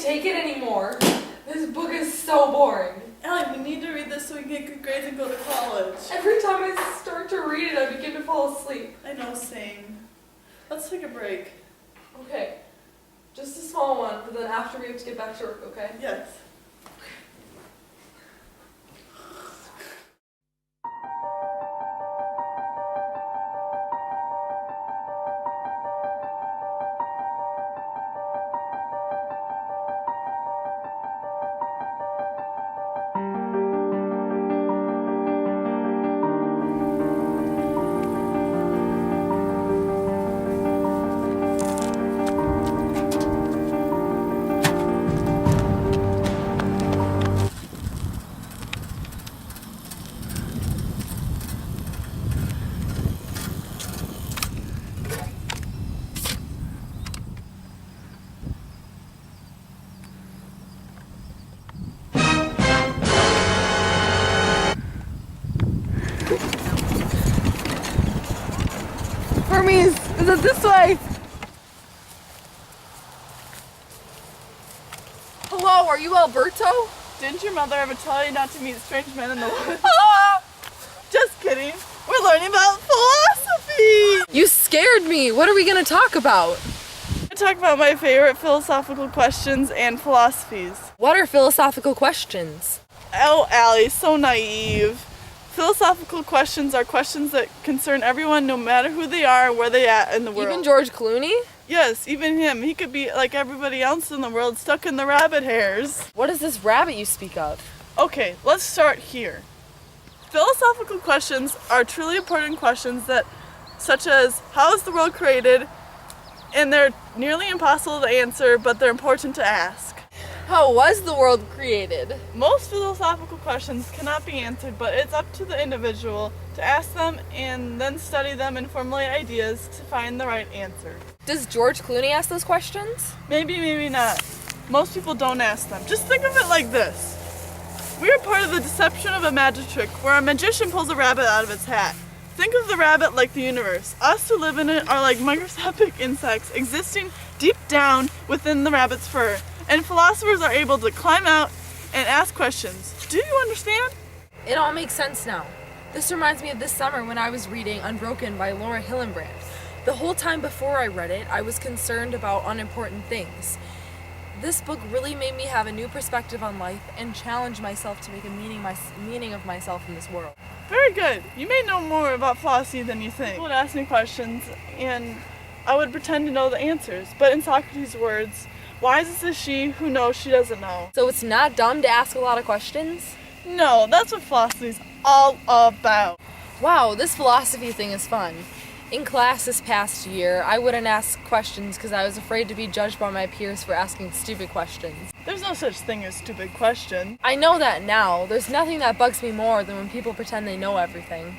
take it anymore. This book is so boring. Allie, we need to read this so we can get good grades and go to college. Every time I start to read it, I begin to fall asleep. I know, same. Let's take a break. Okay. Just a small one, but then after we have to get back to work, okay? Yes. Hermes, is it this way? Hello, are you Alberto? Didn't your mother ever tell you not to meet strange men in the woods? Just kidding. We're learning about philosophy. You scared me. What are we going to talk about? I talk about my favorite philosophical questions and philosophies. What are philosophical questions? Oh, Allie, so naive. Philosophical questions are questions that concern everyone, no matter who they are or where they are at in the world. Even George Clooney? Yes, even him. He could be like everybody else in the world, stuck in the rabbit hairs. What is this rabbit you speak of? Okay, let's start here. Philosophical questions are truly important questions that, such as, how is the world created? And they're nearly impossible to answer, but they're important to ask. How was the world created? Most philosophical questions cannot be answered, but it's up to the individual to ask them and then study them and formulate ideas to find the right answer. Does George Clooney ask those questions? Maybe, maybe not. Most people don't ask them. Just think of it like this. We are part of the deception of a magic trick where a magician pulls a rabbit out of its hat. Think of the rabbit like the universe. Us who live in it are like microscopic insects existing deep down within the rabbit's fur. And philosophers are able to climb out and ask questions. Do you understand? It all makes sense now. This reminds me of this summer when I was reading Unbroken by Laura Hillenbrand. The whole time before I read it, I was concerned about unimportant things. This book really made me have a new perspective on life and challenge myself to make a meaning of myself in this world. Very good. You may know more about philosophy than you think. People would ask me questions and I would pretend to know the answers. But in Socrates' words, wise is she who knows she doesn't know. So it's not dumb to ask a lot of questions? No, that's what philosophy's all about. Wow, this philosophy thing is fun. In class this past year, I wouldn't ask questions because I was afraid to be judged by my peers for asking stupid questions. There's no such thing as stupid question. I know that now. There's nothing that bugs me more than when people pretend they know everything.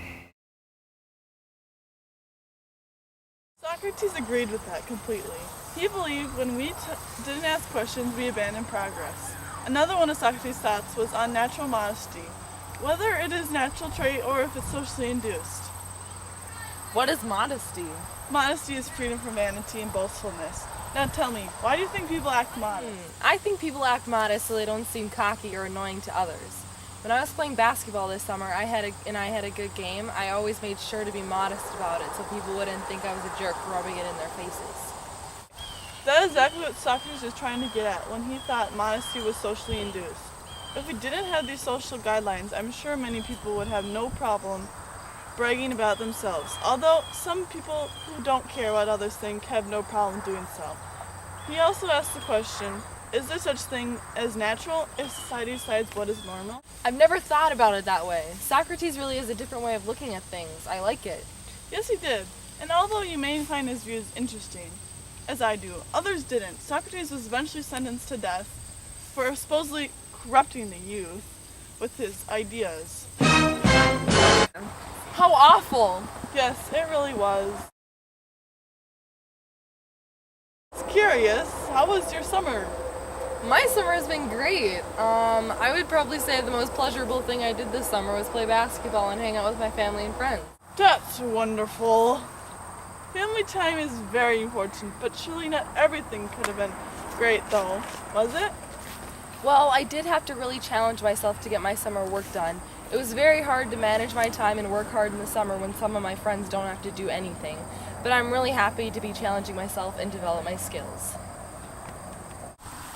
Socrates agreed with that completely. He believed when we didn't ask questions, we abandoned progress. Another one of Socrates' thoughts was on natural modesty, whether it is natural trait or if it's socially induced. What is modesty? Modesty is freedom from vanity and boastfulness. Now tell me, why do you think people act modest? I think people act modest so they don't seem cocky or annoying to others. When I was playing basketball this summer, I had a good game, I always made sure to be modest about it so people wouldn't think I was a jerk for rubbing it in their faces. That is exactly what Socrates was trying to get at when he thought modesty was socially induced. If we didn't have these social guidelines, I'm sure many people would have no problem bragging about themselves, although some people who don't care what others think have no problem doing so. He also asked the question, is there such thing as natural if society decides what is normal? I've never thought about it that way. Socrates really is a different way of looking at things. I like it. Yes, he did. And although you may find his views interesting, as I do, others didn't. Socrates was eventually sentenced to death for supposedly corrupting the youth with his ideas. How awful! Yes, it really was. It's curious, how was your summer? My summer has been great. I would probably say the most pleasurable thing I did this summer was play basketball and hang out with my family and friends. That's wonderful. Family time is very important, but surely not everything could have been great though, was it? Well, I did have to really challenge myself to get my summer work done. It was very hard to manage my time and work hard in the summer when some of my friends don't have to do anything. But I'm really happy to be challenging myself and develop my skills.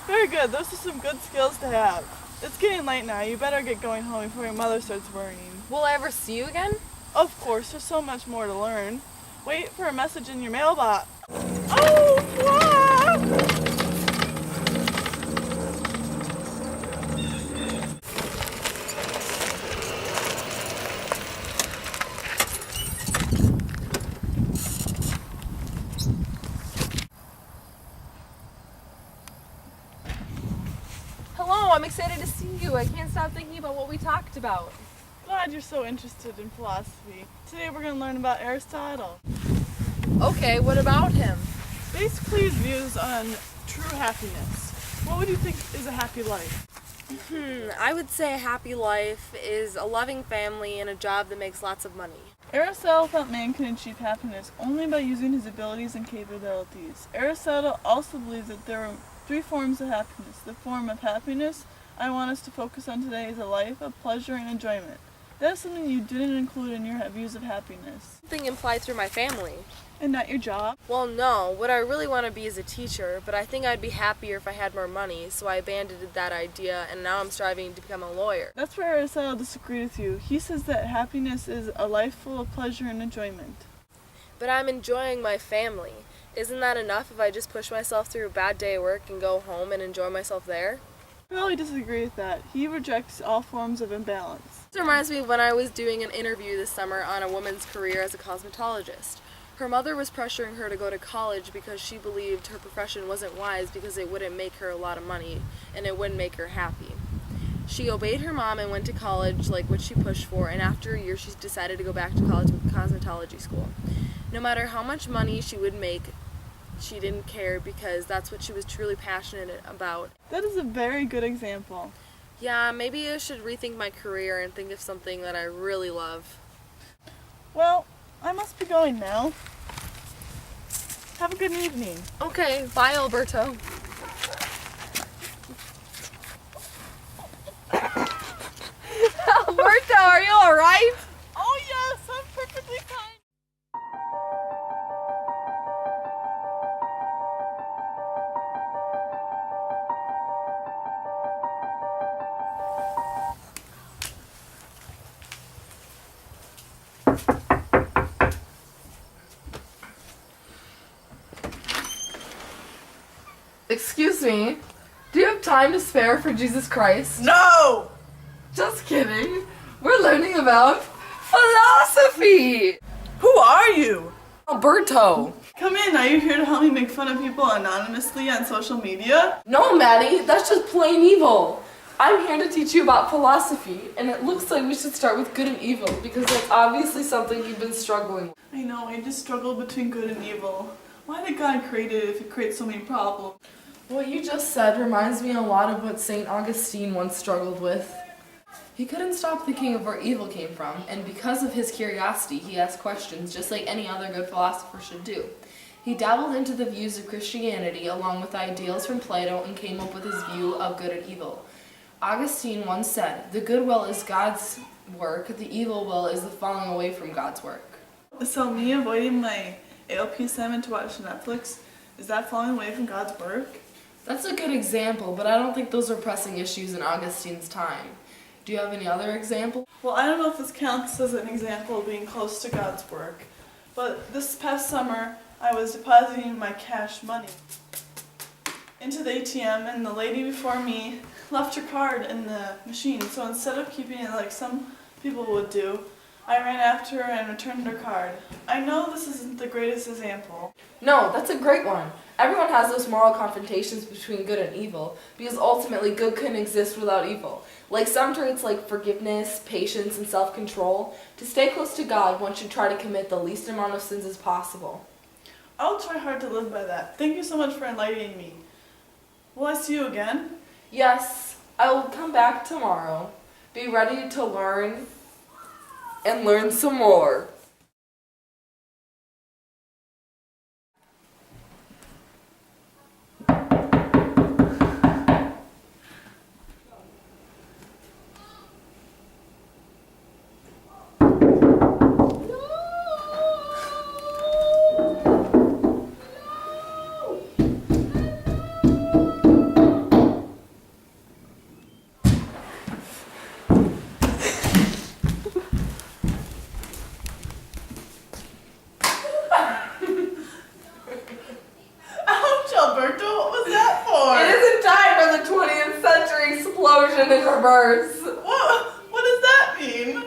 Very good. Those are some good skills to have. It's getting late now. You better get going home before your mother starts worrying. Will I ever see you again? Of course, there's so much more to learn. Wait for a message in your mailbox. Oh, wow! Hello, I'm excited to see you. I can't stop thinking about what we talked about. Glad you're so interested in philosophy. Today we're going to learn about Aristotle. Okay, what about him? Basically his views on true happiness. What would you think is a happy life? I would say a happy life is a loving family and a job that makes lots of money. Aristotle thought man can achieve happiness only by using his abilities and capabilities. Aristotle also believes that there are three forms of happiness. The form of happiness I want us to focus on today is a life of pleasure and enjoyment. That is something you didn't include in your views of happiness. Something implied through my family. And not your job? Well, no. What I really want to be is a teacher, but I think I'd be happier if I had more money, so I abandoned that idea, and now I'm striving to become a lawyer. That's where Aristotle disagrees with you. He says that happiness is a life full of pleasure and enjoyment. But I'm enjoying my family. Isn't that enough if I just push myself through a bad day of work and go home and enjoy myself there? I really disagree with that. He rejects all forms of imbalance. This reminds me of when I was doing an interview this summer on a woman's career as a cosmetologist. Her mother was pressuring her to go to college because she believed her profession wasn't wise because it wouldn't make her a lot of money and it wouldn't make her happy. She obeyed her mom and went to college like what she pushed for, and after a year she decided to go back to college with cosmetology school. No matter how much money she would make, she didn't care because that's what she was truly passionate about. That is a very good example. Yeah, maybe I should rethink my career and think of something that I really love. Well, I must be going now. Have a good evening. Okay, bye, Alberto. Alberto, are you alright? Oh yes, I'm perfectly fine. Excuse me, do you have time to spare for Jesus Christ? No! Just kidding. We're learning about philosophy. Who are you? Alberto. Come in, are you here to help me make fun of people anonymously on social media? No, Maddie, that's just plain evil. I'm here to teach you about philosophy, and it looks like we should start with good and evil because that's obviously something you've been struggling with. I know, I just struggle between good and evil. Why did God create it if He creates so many problems? What you just said reminds me a lot of what St. Augustine once struggled with. He couldn't stop thinking of where evil came from, and because of his curiosity, he asked questions just like any other good philosopher should do. He dabbled into the views of Christianity along with ideals from Plato and came up with his view of good and evil. Augustine once said, "The good will is God's work, the evil will is the falling away from God's work." So me avoiding my ALP assignment to watch Netflix, is that falling away from God's work? That's a good example, but I don't think those are pressing issues in Augustine's time. Do you have any other example? Well, I don't know if this counts as an example of being close to God's work, but this past summer I was depositing my cash money into the ATM and the lady before me left her card in the machine, so instead of keeping it like some people would do, I ran after her and returned her card. I know this isn't the greatest example. No, that's a great one. Everyone has those moral confrontations between good and evil, because ultimately good couldn't exist without evil. Like some traits like forgiveness, patience, and self-control, to stay close to God, one should try to commit the least amount of sins as possible. I'll try hard to live by that. Thank you so much for enlightening me. Will I see you again? Yes, I will come back tomorrow. Be ready to learn and learn some more. in the reverse. What does that mean?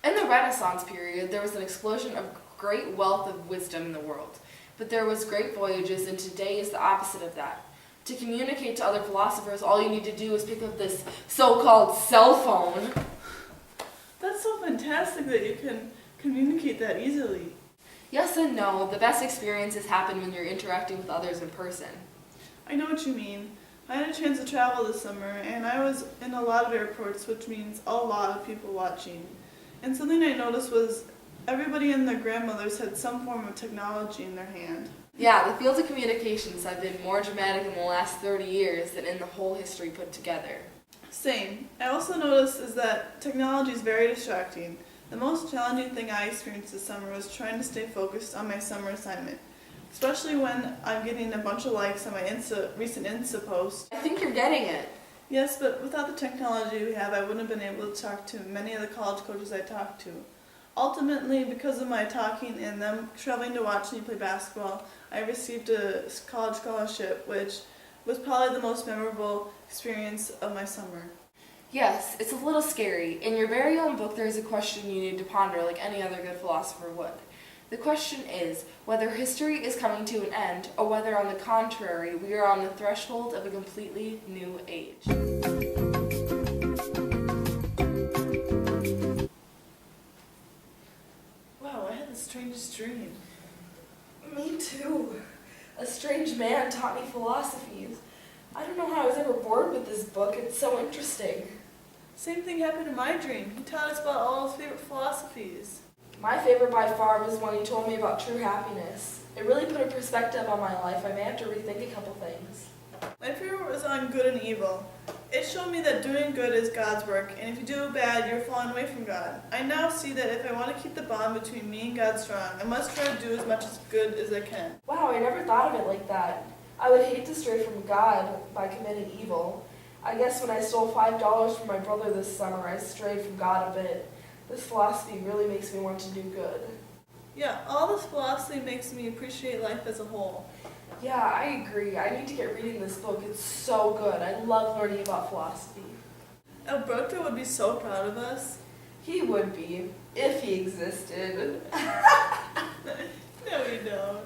In the Renaissance period, there was an explosion of great wealth of wisdom in the world. But there was great voyages, and today is the opposite of that. To communicate to other philosophers, all you need to do is pick up this so-called cell phone. That's so fantastic that you can communicate that easily. Yes and no. The best experiences happen when you're interacting with others in person. I know what you mean. I had a chance to travel this summer, and I was in a lot of airports, which means a lot of people watching. And something I noticed was everybody and their grandmothers had some form of technology in their hand. Yeah, the fields of communications have been more dramatic in the last 30 years than in the whole history put together. Same. I also noticed is that technology is very distracting. The most challenging thing I experienced this summer was trying to stay focused on my summer assignment, especially when I'm getting a bunch of likes on my recent Insta post. I think you're getting it. Yes, but without the technology we have, I wouldn't have been able to talk to many of the college coaches I talked to. Ultimately, because of my talking and them traveling to watch me play basketball, I received a college scholarship, which was probably the most memorable experience of my summer. Yes, it's a little scary. In your very own book, there is a question you need to ponder like any other good philosopher would. The question is whether history is coming to an end, or whether, on the contrary, we are on the threshold of a completely new age. Wow, I had the strangest dream. Me too. A strange man taught me philosophies. I don't know how I was ever bored with this book. It's so interesting. Same thing happened in my dream. He taught us about all his favorite philosophies. My favorite by far was when he told me about true happiness. It really put a perspective on my life. I may have to rethink a couple things. My favorite was on good and evil. It showed me that doing good is God's work, and if you do bad, you're falling away from God. I now see that if I want to keep the bond between me and God strong, I must try to do as much as good as I can. Wow, I never thought of it like that. I would hate to stray from God by committing evil. I guess when I stole $5 from my brother this summer, I strayed from God a bit. This philosophy really makes me want to do good. Yeah, all this philosophy makes me appreciate life as a whole. Yeah, I agree. I need to get reading this book. It's so good. I love learning about philosophy. Alberto would be so proud of us. He would be, if he existed. No, you don't.